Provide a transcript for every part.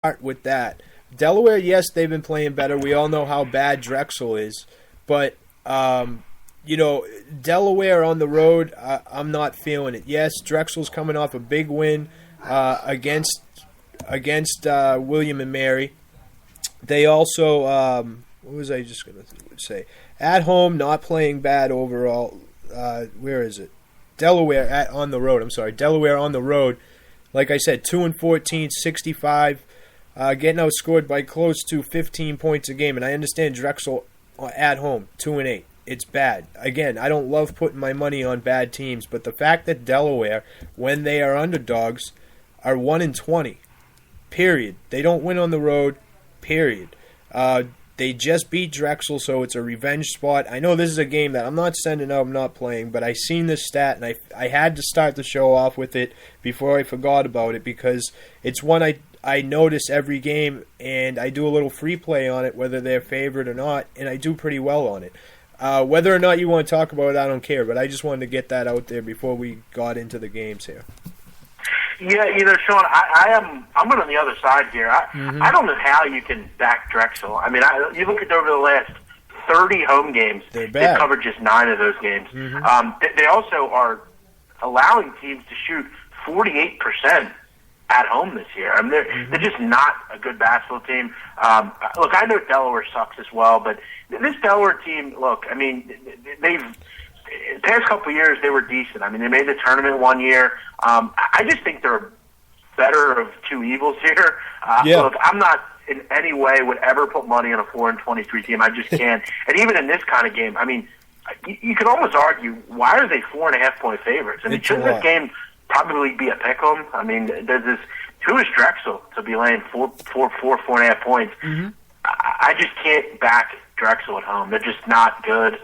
start with that. Delaware, yes, they've been playing better. We all know how bad Drexel is, but Delaware on the road, I'm not feeling it. Yes, Drexel's coming off a big win against William and Mary. They also, what was I just going to say? At home, not playing bad overall. Where is it? Delaware on the road. I'm sorry, Delaware on the road. Like I said, 2-14, 65. Getting outscored by close to 15 points a game. And I understand Drexel at home, 2-8. It's bad. Again, I don't love putting my money on bad teams, but the fact that Delaware, when they are underdogs, are 1-20. Period. They don't win on the road. Period. They just beat Drexel, so it's a revenge spot. I know this is a game that I'm not sending out, I'm not playing, but I seen this stat, and I had to start the show off with it before I forgot about it, because it's one I notice every game, and I do a little free play on it, whether they're favored or not, and I do pretty well on it. Whether or not you want to talk about it, I don't care, but I just wanted to get that out there before we got into the games here. Yeah, Sean, I'm on the other side here. I don't know how you can back Drexel. I mean, you look at over the last 30 home games, they've covered just 9 of those games. They also are allowing teams to shoot 48% at home this year. I mean, they're just not a good basketball team. Look, I know Delaware sucks as well, but this Delaware team, look, I mean, they've the past couple of years, they were decent. I mean, they made the tournament one year. I just think they're better of two evils here. Look, I'm not in any way would ever put money on a 4-23 team. I just can't. And even in this kind of game, I mean, you could almost argue, why are they 4.5-point favorites? I mean, shouldn't this game probably be a pick-em? I mean, there's this. Who is Drexel to be laying 4.5 points? I just can't back Drexel at home. They're just not good.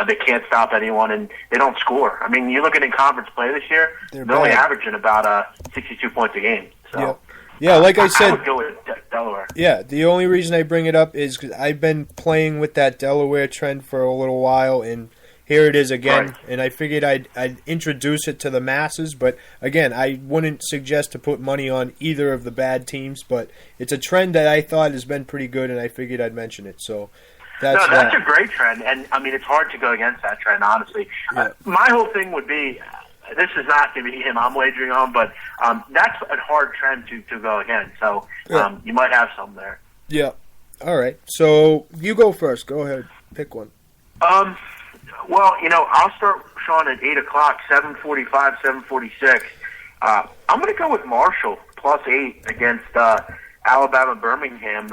They can't stop anyone, and they don't score. I mean, you look at in conference play this year, they're only averaging about 62 points a game. So, like I said, I would go with Delaware. Yeah, the only reason I bring it up is because I've been playing with that Delaware trend for a little while, and here it is again. Right. And I figured I'd introduce it to the masses, but again, I wouldn't suggest to put money on either of the bad teams, but it's a trend that I thought has been pretty good, and I figured I'd mention it. So. That's a great trend, and I mean, it's hard to go against that trend, honestly. Yeah. My whole thing would be, this is not going to be him I'm wagering on, but that's a hard trend to go against, so you might have some there. Yeah. All right. So you go first. Go ahead. Pick one. Well, I'll start, Sean, at 8 o'clock, 7:45, 7:46. I'm going to go with Marshall, +8 against Alabama Birmingham.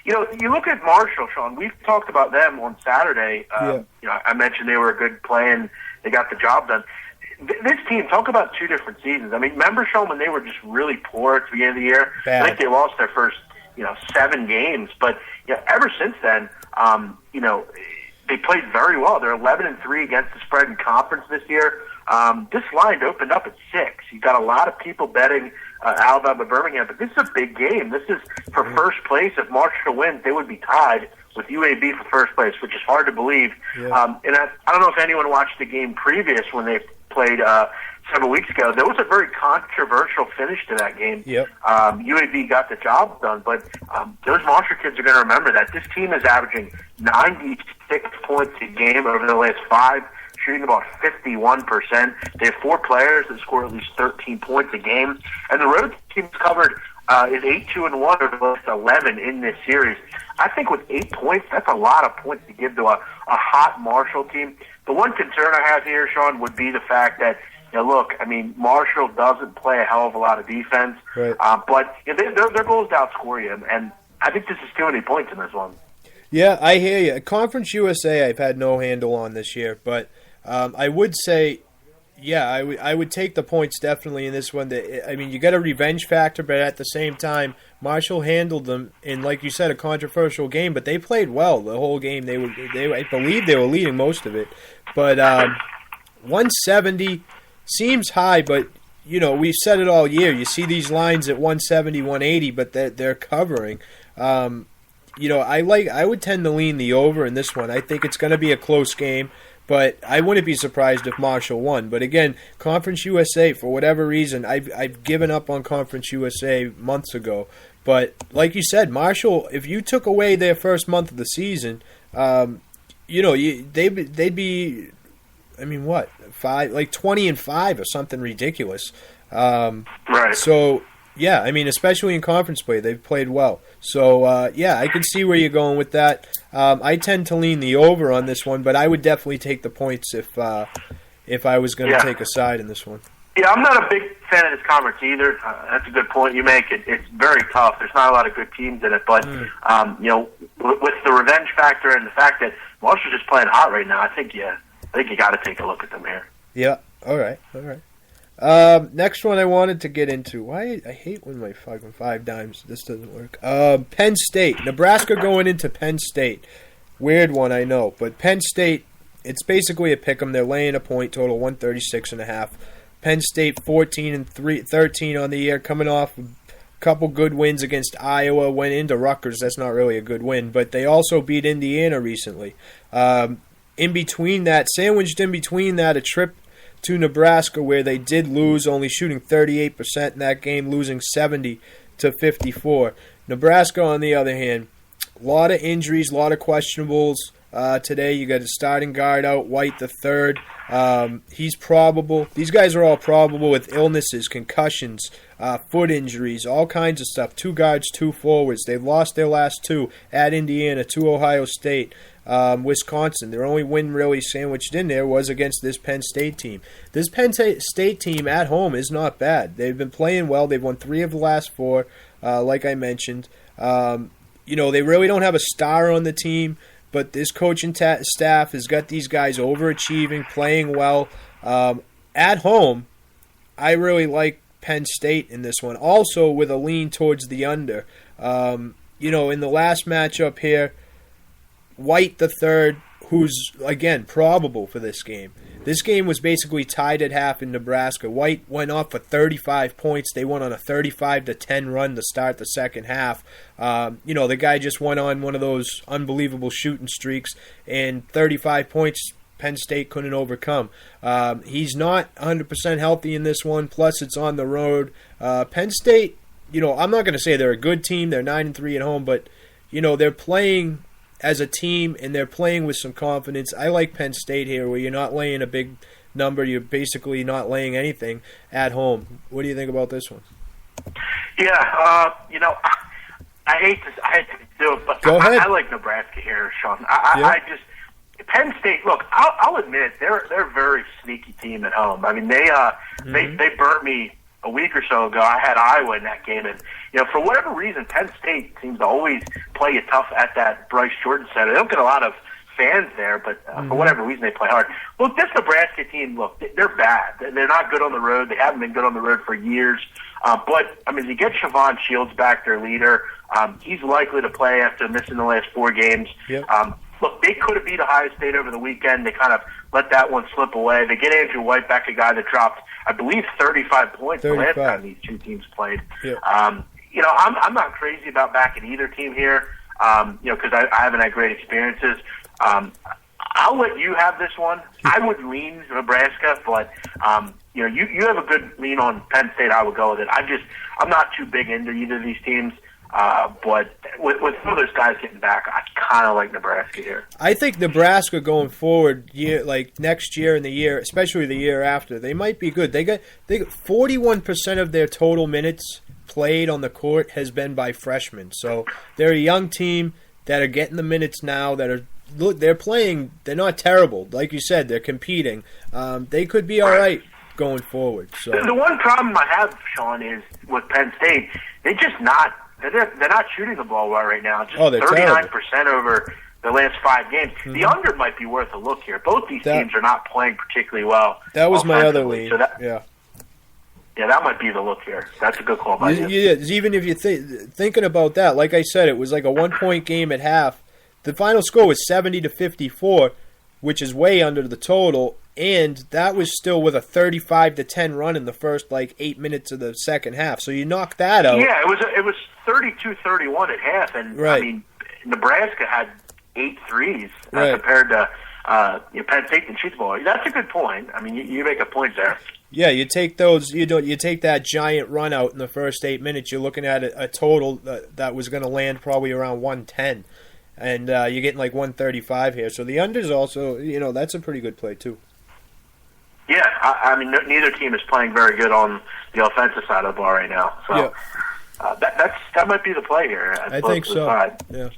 You look at Marshall, Sean. We've talked about them on Saturday. I mentioned they were a good play and they got the job done. This team, talk about two different seasons. I mean, remember, Sean, when they were just really poor at the beginning of the year? Bad. I think they lost their first, 7 games. But ever since then, they played very well. They're 11-3 against the spread in conference this year. This line opened up at 6. You got a lot of people betting Alabama Birmingham, but this is a big game. This is for first place. If Marshall wins, they would be tied with UAB for first place, which is hard to believe. Yeah. And I don't know if anyone watched the game previous when they played several weeks ago. There was a very controversial finish to that game. Yep. UAB got the job done, but those Marshall kids are going to remember that. This team is averaging 96 points a game over the last 5, shooting about 51%. They have 4 players that score at least 13 points a game. And the road team's covered is 8-2-1 over the last 11 in this series. I think with 8 points, that's a lot of points to give to a hot Marshall team. The one concern I have here, Sean, would be the fact that, look, I mean, Marshall doesn't play a hell of a lot of defense. Right. But their goal is to outscore you. And I think this is too many points in this one. Yeah, I hear you. Conference USA I've had no handle on this year, but I would say, I would take the points definitely in this one. I mean, you got a revenge factor, but at the same time, Marshall handled them in, like you said, a controversial game, but they played well the whole game. I believe they were leading most of it. But 170 seems high, but we've said it all year. You see these lines at 170, 180, but they're covering. I would tend to lean the over in this one. I think it's going to be a close game. But I wouldn't be surprised if Marshall won. But again, Conference USA, for whatever reason, I've given up on Conference USA months ago. But like you said, Marshall, if you took away their first month of the season, they'd be, I mean, what, 20-5 or something ridiculous. Right. So, yeah, I mean, especially in conference play, they've played well. So, I can see where you're going with that. I tend to lean the over on this one, but I would definitely take the points if I was going to take a side in this one. Yeah, I'm not a big fan of this conference either. That's a good point you make. It's very tough. There's not a lot of good teams in it, but with the revenge factor and the fact that Marshall's just playing hot right now, I think you got to take a look at them here. Yeah. All right. Next one I wanted to get into. I hate when my fucking 5 dimes. This doesn't work. Penn State, Nebraska going into Penn State. Weird one, I know, but Penn State. It's basically a pick'em. They're laying a point total, 136.5. Penn State 13 on the year, coming off a couple good wins against Iowa. Went into Rutgers. That's not really a good win, but they also beat Indiana recently. In between that, sandwiched in between that, a trip to Nebraska where they did lose, only shooting 38% in that game, losing 70-54. Nebraska, on the other hand, a lot of injuries, a lot of questionables. Today, you got a starting guard out, White the third. He's probable. These guys are all probable with illnesses, concussions, foot injuries, all kinds of stuff. 2 guards, 2 forwards. They've lost their last 2 at Indiana, to Ohio State, Wisconsin. Their only win really sandwiched in there was against this Penn State team. This Penn State team at home is not bad. They've been playing well. They've won 3 of the last 4, like I mentioned. They really don't have a star on the team. But this coaching staff has got these guys overachieving, playing well. At home, I really like Penn State in this one. Also with a lean towards the under. In the last matchup here, White the third, who's, again, probable for this game. This game was basically tied at half in Nebraska. White went off for 35 points. They went on a 35-10 run to start the second half. The guy just went on one of those unbelievable shooting streaks, and 35 points Penn State couldn't overcome. He's not 100% healthy in this one, plus it's on the road. Penn State, I'm not going to say they're a good team. They're 9-3 at home, but, they're playing as a team, and they're playing with some confidence. I like Penn State here, where you're not laying a big number. You're basically not laying anything at home. What do you think about this one? Yeah, I hate to do it, but Go ahead. I like Nebraska here, Sean. I just Penn State. Look, I'll admit they're a very sneaky team at home. I mean, they burnt me a week or so ago. I had Iowa in that game, and for whatever reason, Penn State seems to always play it tough at that Bryce Jordan Center. They don't get a lot of fans there, but for whatever reason, they play hard. Look, this Nebraska team, they're bad. They're not good on the road. They haven't been good on the road for years. But, I mean, you get Siobhan Shields back, their leader. He's likely to play after missing the last 4 games. Yep. Look, they could have beat Ohio State over the weekend. They kind of let that one slip away. They get Andrew White back, a guy that dropped, I believe, 35 points the last time these 2 teams played. Yep. I'm not crazy about backing either team here, because I haven't had great experiences. I'll let you have this one. I would lean Nebraska, but you have a good lean on Penn State. I would go with it. I'm not too big into either of these teams, but with some of those guys getting back, I kind of like Nebraska here. I think Nebraska going forward, next year and the year, especially the year after, they might be good. They got 41% of their total minutes played on the court has been by freshmen. So they're a young team that are getting the minutes now, they're playing. They're not terrible. Like you said, they're competing. They could be all right going forward. So the one problem I have, Sean, is with Penn State, they're not shooting the ball well right now. Just 39% over the last 5 games. Mm-hmm. The under might be worth a look here. Both these teams are not playing particularly well. That was my other lean. So yeah, that might be the look here. That's a good call by you. Yeah, even if you're thinking about that, like I said, it was like a 1-point game at half. The final score was 70-54, which is way under the total, and that was still with a 35-10 run in the first 8 minutes of the second half. So you knocked that out. Yeah, it was 32-31 at half, and right. I mean, Nebraska had 8 threes compared to Penn State can shoot the ball. That's a good point. I mean, you make a point there. Yeah, you take those. You take that giant run out in the first 8 minutes. You're looking at a total that was going to land probably around 110, and you're getting like 135 here. So the unders also, that's a pretty good play too. Yeah, I mean, neither team is playing very good on the offensive side of the ball right now. So yeah. that might be the play here. I think so. Yeah.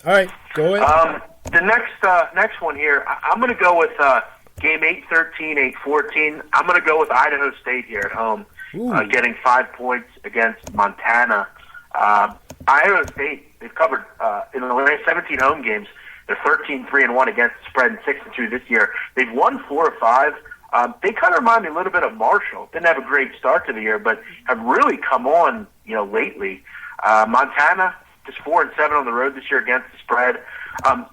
All right, go ahead. The next one here, I'm going to go with game 8-13, 8-14. I'm going to go with Idaho State here at home, getting 5 points against Montana. Idaho State, they've covered in the last 17 home games. They're 13-3-1 against the spread and 6-2 this year. They've won 4 of 5. They kind of remind me a little bit of Marshall. Didn't have a great start to the year, but have really come on, lately. Montana just 4-7 on the road this year against the spread.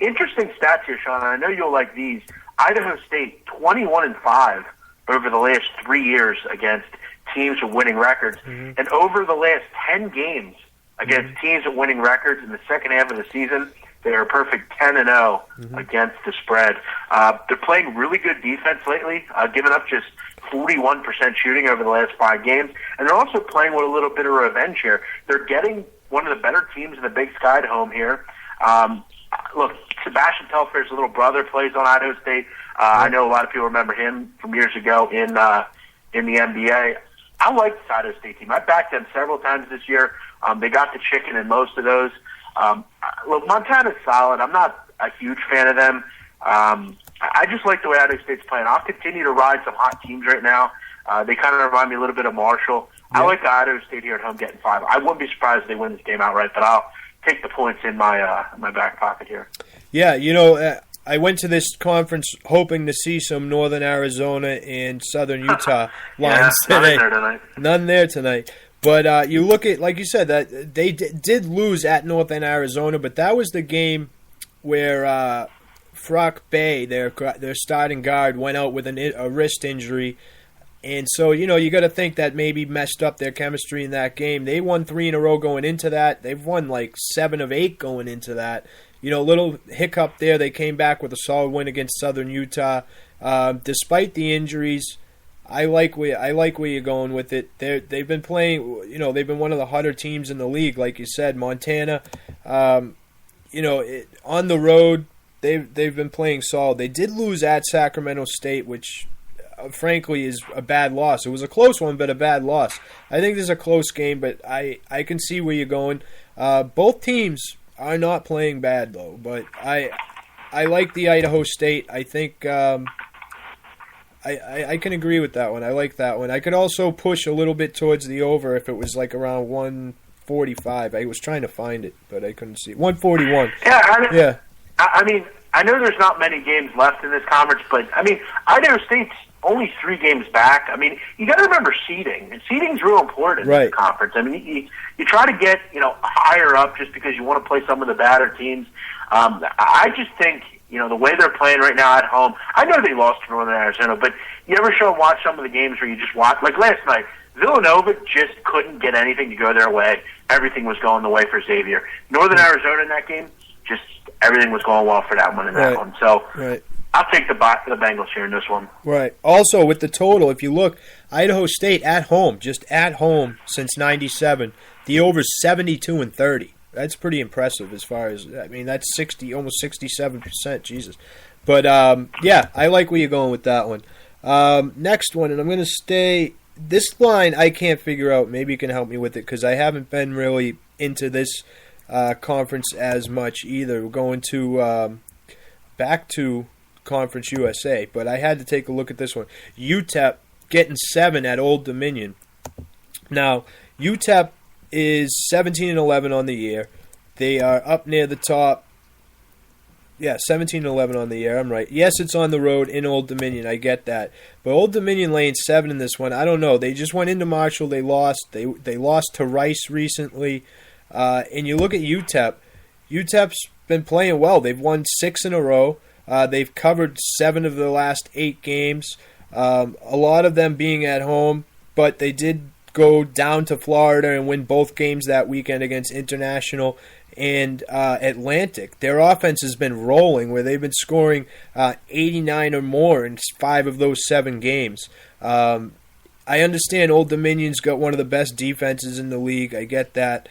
Interesting stats here, Sean. I know you'll like these. Idaho State 21-5 over the last 3 years against teams with winning records, and over the last 10 games against teams with winning records in the second half of the season, they are a perfect 10-0 against the spread. They're playing really good defense lately, giving up just 41% shooting over the last 5 games, and they're also playing with a little bit of revenge here. They're getting one of the better teams in the Big Sky at home here. Look, Sebastian Telfair's little brother plays on Idaho State. I know a lot of people remember him from years ago in the NBA. I like the Idaho State team. I backed them several times this year. They got the chicken in most of those. Look, Montana's solid. I'm not a huge fan of them. I just like the way Idaho State's playing. I'll continue to ride some hot teams right now. They kind of remind me a little bit of Marshall. Yeah. I like the Idaho State here at home getting 5. I wouldn't be surprised if they win this game outright, but I'll take the points in my back pocket here. Yeah, I went to this conference hoping to see some Northern Arizona and Southern Utah lines today. None there tonight. But you look at, like you said, that they did lose at Northern Arizona, but that was the game where Frock Bay, their starting guard, went out with a wrist injury. And so, you got to think that maybe messed up their chemistry in that game. They won 3 in a row going into that. They've won like 7 of 8 going into that. Little hiccup there. They came back with a solid win against Southern Utah. Despite the injuries, I like where you're going with it. They've been playing. They've been one of the hotter teams in the league, like you said. Montana, on the road, they've been playing solid. They did lose at Sacramento State, which frankly is a bad loss. It was a close one, but a bad loss. I think this is a close game, but I can see where you're going. Both teams are not playing bad though, but I like the Idaho State. I think I can agree with that one. I like that one. I could also push a little bit towards the over if it was like around 145. I was trying to find it, but I couldn't see it. 141. Yeah. I mean, I know there's not many games left in this conference, but I mean, Idaho State's only 3 games back. I mean, you got to remember seeding, and seeding's real important in the conference. I mean, you try to get higher up just because you want to play some of the better teams. I just think the way they're playing right now at home. I know they lost to Northern Arizona, but you ever watch some of the games where you just watch, like last night, Villanova just couldn't get anything to go their way. Everything was going the way for Xavier. Northern Arizona in that game, just everything was going well for that one and that one. So I'll take the Bengals here in this one. Right. Also, with the total, if you look, Idaho State at home, just at home since '97, the over's 72-30. That's pretty impressive as far as, I mean, that's almost 67%, Jesus. But, yeah, I like where you're going with that one. Next one, and I'm going to stay, this line I can't figure out. Maybe you can help me with it because I haven't been really into this conference as much either. We're going to back to Conference USA, but I had to take a look at this one. UTEP getting 7 at Old Dominion. Now, UTEP is 17-11 on the year. They are up near the top. Yeah, 17-11 on the year. I'm right. Yes, it's on the road in Old Dominion. I get that. But Old Dominion laying 7 in this one. I don't know. They just went into Marshall. They lost. They lost to Rice recently. And you look at UTEP. UTEP's been playing well. They've won 6 in a row. They've covered 7 of the last 8 games. A lot of them being at home, but they did go down to Florida and win both games that weekend against International and Atlantic. Their offense has been rolling, where they've been scoring 89 or more in 5 of those 7 games. I understand Old Dominion's got one of the best defenses in the league. I get that.